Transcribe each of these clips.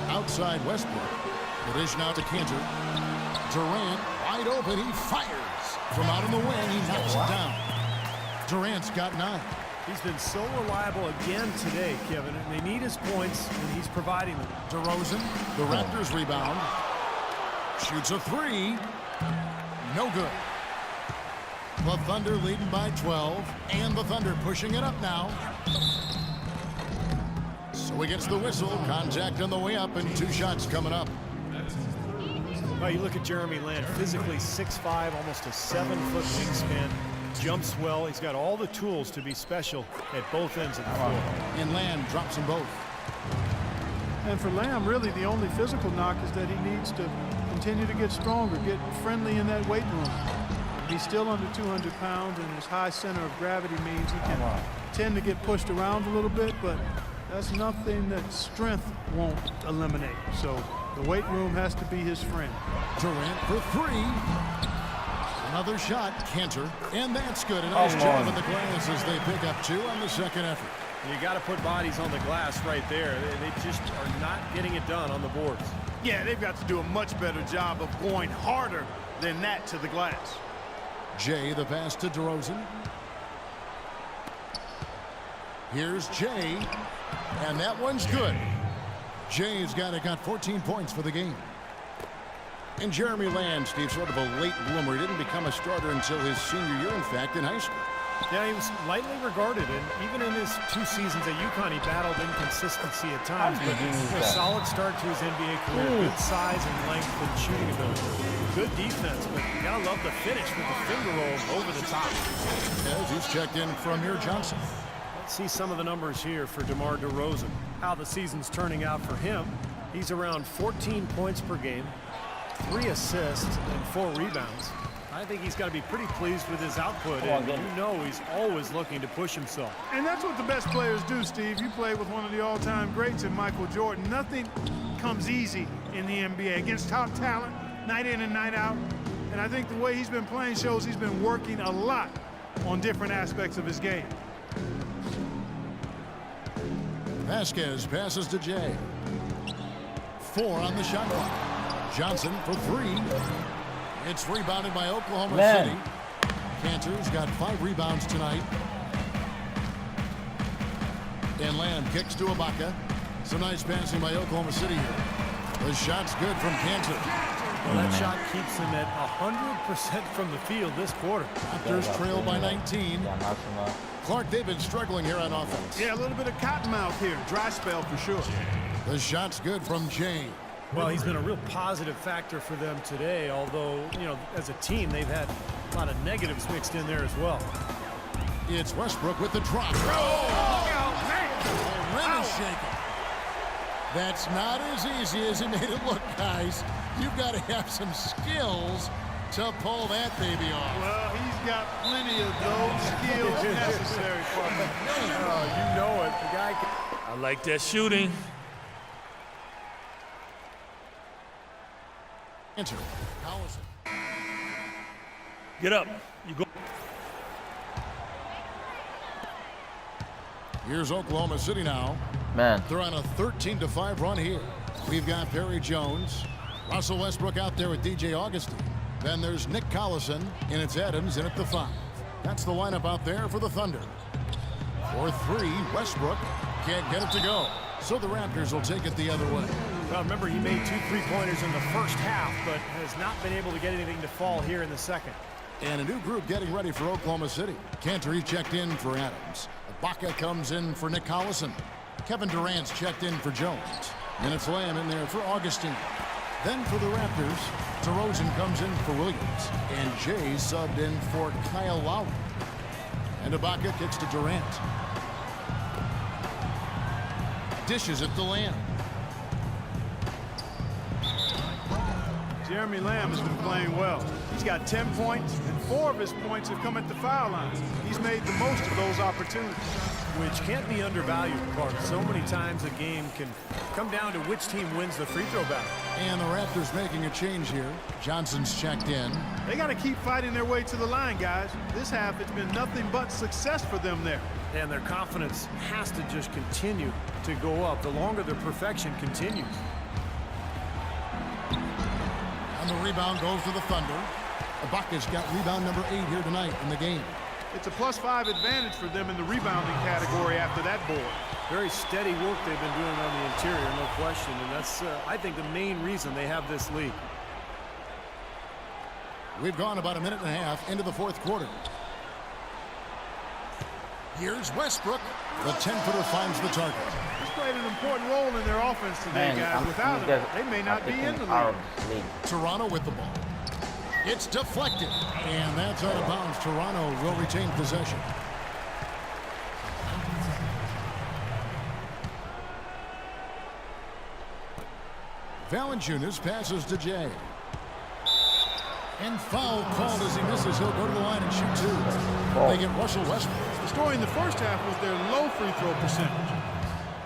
Outside Westbrook. The dish now to Cantor. Durant wide open. He fires from out in the wing. He knocks it down. Durant's got 9. He's been so reliable again today, Kevin. And they need his points, and he's providing them. DeRozan, the Raptors rebound. Shoots a 3. No good. The Thunder leading by 12, and the Thunder pushing it up now. So he gets the whistle. Contact on the way up, and 2 shots coming up. Well, you look at Jeremy Lamb, physically 6'5", almost a 7-foot wingspan. Jumps well. He's got all the tools to be special at both ends of the floor. And Lamb drops them both. And for Lamb, really the only physical knock is that he needs to continue to get stronger, get friendly in that weight room. He's still under 200 pounds, and his high center of gravity means he can tend to get pushed around a little bit, but that's nothing that strength won't eliminate. So the weight room has to be his friend. Durant for 3. Another shot, Cantor, and that's good. A nice job on the glass as they pick up 2 on the second effort. You got to put bodies on the glass right there. They just are not getting it done on the boards. Yeah, they've got to do a much better job of going harder than that to the glass. Jay, the pass to DeRozan. Here's Jay, and that one's good. Jay's got 14 points for the game. And Jeremy Lamb, Steve, sort of a late bloomer. He didn't become a starter until his senior year, in fact, in high school. Yeah, he was lightly regarded, and even in his 2 seasons at UConn, he battled inconsistency at times, but a solid start to his NBA career. Good size and length and shooting ability. Good defense, but you gotta love the finish with the finger roll over the top. As he's checked in from Amir Johnson. Let's see some of the numbers here for DeMar DeRozan. How the season's turning out for him. He's around 14 points per game, 3 assists, and 4 rebounds. I think he's got to be pretty pleased with his output, and you know he's always looking to push himself. And that's what the best players do, Steve. You play with one of the all-time greats in Michael Jordan. Nothing comes easy in the NBA against top talent, night in and night out. And I think the way he's been playing shows he's been working a lot on different aspects of his game. Vasquez passes to Jay. 4 on the shot clock. Johnson for 3. It's rebounded by Oklahoma City. Cantor's got 5 rebounds tonight. And Lamb kicks to Ibaka. Some nice passing by Oklahoma City here. The shot's good from Cantor. Well, that shot keeps him at 100% from the field this quarter. Raptors trail by 19. Clark, they've been struggling here on offense. Yeah, a little bit of cottonmouth here. Dry spell for sure. The shot's good from Jay. Well, he's been a real positive factor for them today, although, you know, as a team, they've had a lot of negatives mixed in there as well. It's Westbrook with the drop. Oh, man. Rim is shaking. That's not as easy as he made it look, guys. You've got to have some skills to pull that baby off. Well, he's got plenty of those skills necessary for him. Oh, you know it. The guy I like that shooting. Enter. Collison. Get up. You go. Here's Oklahoma City now. Man. They're on a 13-5 run here. We've got Perry Jones, Russell Westbrook out there with DJ Augustin. Then there's Nick Collison, and it's Adams in at the 5. That's the lineup out there for the Thunder. 4-3, Westbrook can't get it to go. So the Raptors will take it the other way. Well, remember, he made 2 3-pointers in the first half, but has not been able to get anything to fall here in the second. And a new group getting ready for Oklahoma City. Cantor checked in for Adams. Ibaka comes in for Nick Collison. Kevin Durant's checked in for Jones. And it's Lamb in there for Augustine. Then for the Raptors, DeRozan comes in for Williams. And Jay subbed in for Kyle Lowry. And Ibaka kicks to Durant. Dishes it to Lamb. Jeremy Lamb has been playing well. He's got 10 points, and 4 of his points have come at the foul line. He's made the most of those opportunities. Which can't be undervalued, Clark. So many times a game can come down to which team wins the free throw battle. And the Raptors making a change here. Johnson's checked in. They got to keep fighting their way to the line, guys. This half, it's been nothing but success for them there. And their confidence has to just continue to go up the longer their perfection continues. And the rebound goes to the Thunder. Ibaka's got rebound number 8 here tonight in the game. It's a +5 advantage for them in the rebounding category after that board. Very steady work they've been doing on the interior, no question. And that's, I think, the main reason they have this lead. We've gone about a minute and a half into the fourth quarter. Here's Westbrook. The 10-footer finds the target. He's played an important role in their offense today, guys. Without him, they may not be in the league. Toronto with the ball. It's deflected, and that's out of bounds. Toronto will retain possession. Valanciunas passes to Jay. And foul called as he misses. He'll go to the line and shoot 2. They get Russell Westbrook. The story in the first half was their low free throw percentage.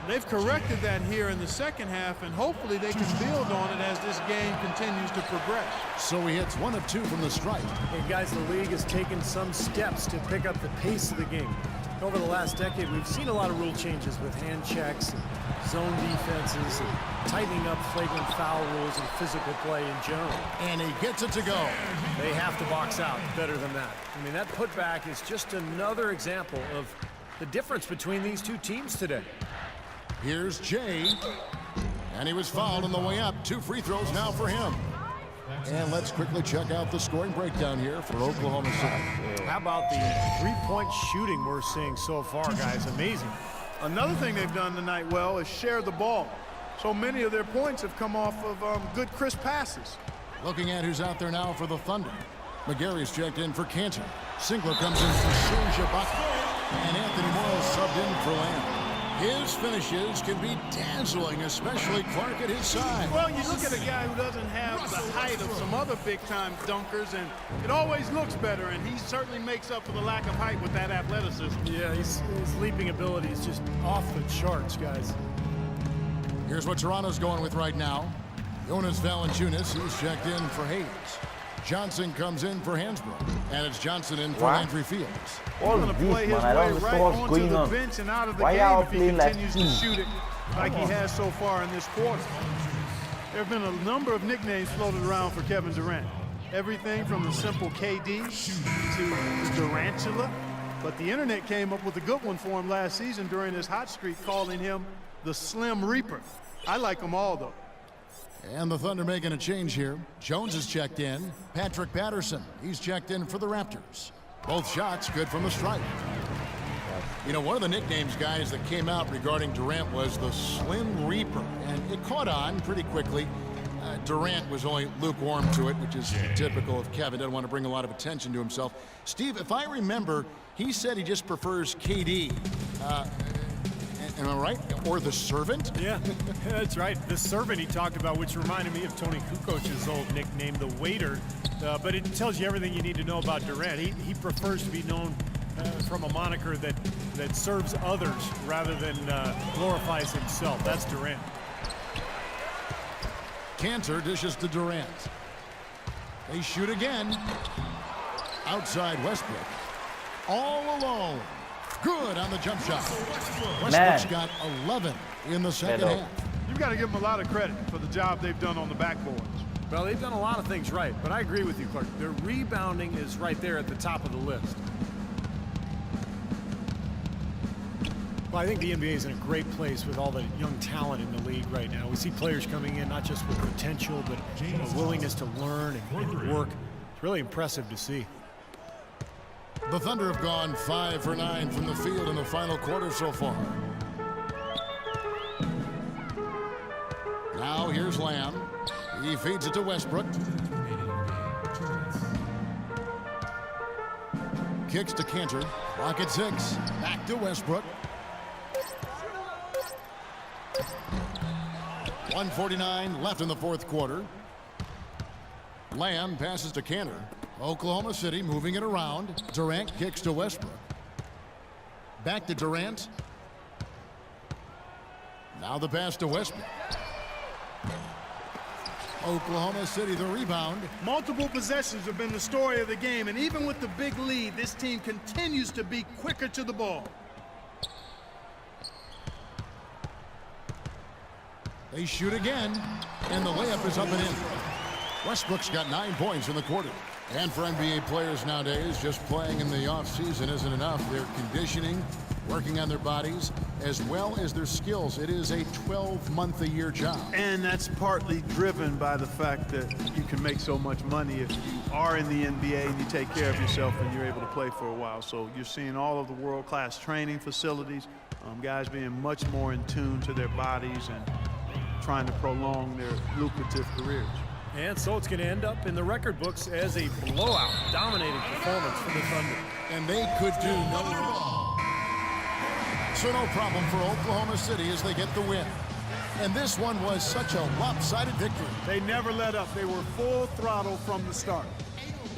They've corrected that here in the second half, and hopefully they can build on it as this game continues to progress. So he hits 1 of 2 from the stripe. Hey guys, the league has taken some steps to pick up the pace of the game. Over the last decade, we've seen a lot of rule changes with hand checks and zone defenses and tightening up flagrant foul rules and physical play in general. And he gets it to go. They have to box out better than that. I mean, that putback is just another example of the difference between these two teams today. Here's Jay. And he was fouled on the way up. 2 free throws now for him. And let's quickly check out the scoring breakdown here for Oklahoma City. How about the three-point shooting we're seeing so far, guys? Amazing. Another thing they've done tonight well is share the ball. So many of their points have come off of good, crisp passes. Looking at who's out there now for the Thunder. McGarry's checked in for Cantor. Singler comes in for Serge Ibaka. And Anthony Morrow subbed in for Lamb. His finishes can be dazzling, especially Clark at his side. Well, you look at a guy who doesn't have the height of some other big-time dunkers, and it always looks better, and he certainly makes up for the lack of height with that athleticism. Yeah, his leaping ability is just off the charts, guys. Here's what Toronto's going with right now. Jonas Valanciunas, he's checked in for Hayes. Johnson comes in for Hansbrough, and it's Johnson in for Landry Fields. All He's this, going to play his man, I way don't right understand what's onto going the on. bench and out of the Why game y'all if he playing like continues to teams? shoot it like he has so far in this quarter. There have been a number of nicknames floated around for Kevin Durant. Everything from the simple KD to Durantula. But the internet came up with a good one for him last season during his hot streak, calling him the Slim Reaper. I like them all, though. And the Thunder making a change here. Jones is checked in. Patrick Patterson, he's checked in for the Raptors. Both shots good from the stripe. You know, one of the nicknames, guys, that came out regarding Durant was the Slim Reaper, and it caught on pretty quickly. Durant was only lukewarm to it, which is typical of Kevin. Doesn't want to bring a lot of attention to himself. Steve, if I remember, he said he just prefers KD. Am I right? Or the servant? Yeah, that's right. The servant he talked about, which reminded me of Tony Kukoc's old nickname, the waiter. But it tells you everything you need to know about Durant. He prefers to be known from a moniker that serves others rather than glorifies himself. That's Durant. Cantor dishes to Durant. They shoot again. Outside Westbrook. All alone. Good on the jump shot. Westbrook's got 11 in the second half. You've got to give them a lot of credit for the job they've done on the backboards. Well, they've done a lot of things right, but I agree with you, Clark. Their rebounding is right there at the top of the list. Well, I think the NBA is in a great place with all the young talent in the league right now. We see players coming in not just with potential, but a willingness to learn and work. It's really impressive to see. The Thunder have gone 5 for 9 from the field in the final quarter so far. Now here's Lamb. He feeds it to Westbrook. Kicks to Cantor. Clock at 6. Back to Westbrook. 1:49 left in the fourth quarter. Lamb passes to Cantor. Oklahoma City moving it around. Durant kicks to Westbrook. Back to Durant. Now the pass to Westbrook. Oklahoma City the rebound. Multiple possessions have been the story of the game, and even with the big lead, this team continues to be quicker to the ball. They shoot again, and the layup is up and in. Westbrook's got 9 points in the quarter. And for NBA players nowadays, just playing in the offseason isn't enough. They're conditioning, working on their bodies, as well as their skills. It is a 12-month-a-year job. And that's partly driven by the fact that you can make so much money if you are in the NBA and you take care of yourself and you're able to play for a while. So you're seeing all of the world-class training facilities, guys being much more in tune to their bodies and trying to prolong their lucrative careers. And so it's going to end up in the record books as a blowout, dominating performance for the Thunder. And they could do no wrong. So no problem for Oklahoma City as they get the win. And this one was such a lopsided victory. They never let up. They were full throttle from the start.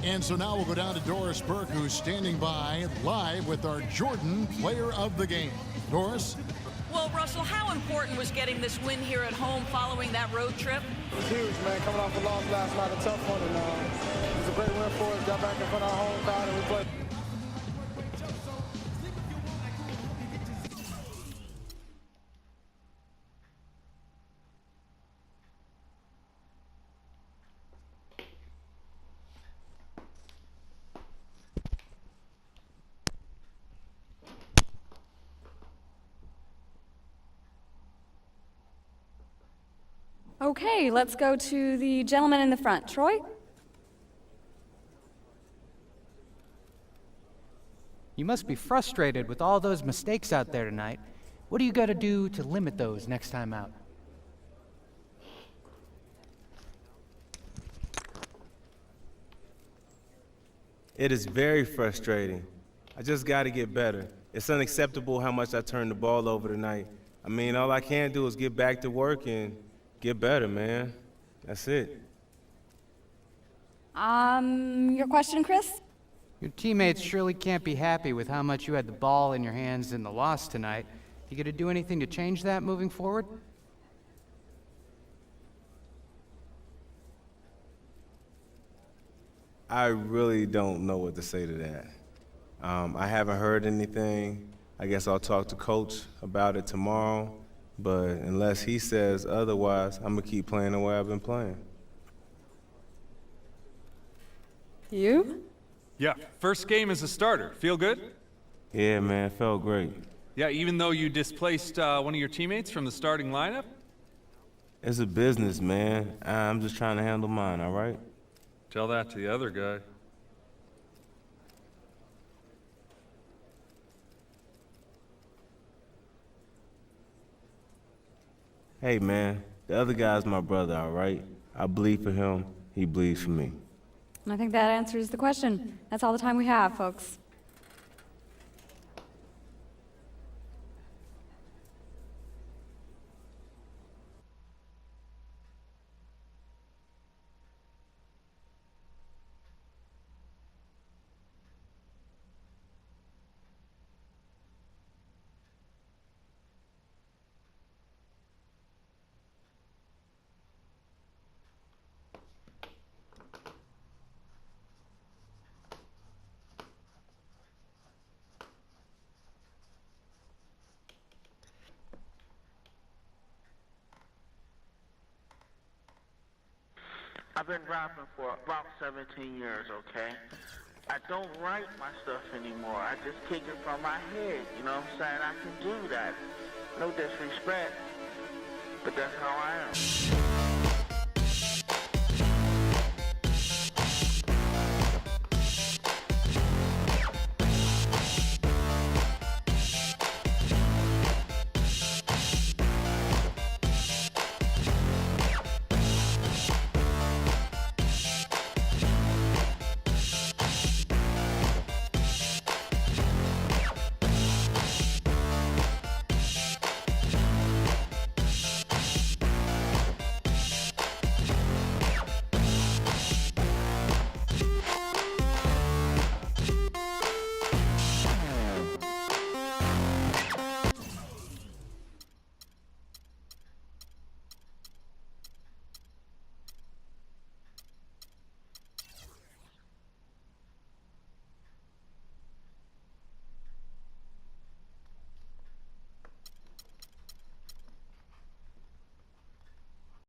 And so now we'll go down to Doris Burke, who's standing by live with our Jordan Player of the Game. Doris? Well, Russell, how important was getting this win here at home following that road trip? It's huge, man. Coming off a loss last night, a tough one, and it was a great win for us. Got back in front of our home crowd, and we played. Okay, let's go to the gentleman in the front. Troy? You must be frustrated with all those mistakes out there tonight. What do you got to do to limit those next time out? It is very frustrating. I just got to get better. It's unacceptable how much I turned the ball over tonight. I mean, all I can do is get back to work and get better, man. That's it. Your question, Chris? Your teammates surely can't be happy with how much you had the ball in your hands in the loss tonight. You gonna do anything to change that moving forward? I really don't know what to say to that. I haven't heard anything. I guess I'll talk to Coach about it tomorrow. But unless he says otherwise, I'm gonna keep playing the way I've been playing. You? Yeah, first game as a starter. Feel good? Yeah, man, felt great. Yeah, even though you displaced one of your teammates from the starting lineup? It's a business, man. I'm just trying to handle mine, all right? Tell that to the other guy. Hey, man, the other guy's my brother, all right? I bleed for him, he bleeds for me. I think that answers the question. That's all the time we have, folks. I've been rapping for about 17 years, okay? I don't write my stuff anymore. I just kick it from my head, you know what I'm saying? I can do that. No disrespect, but that's how I am.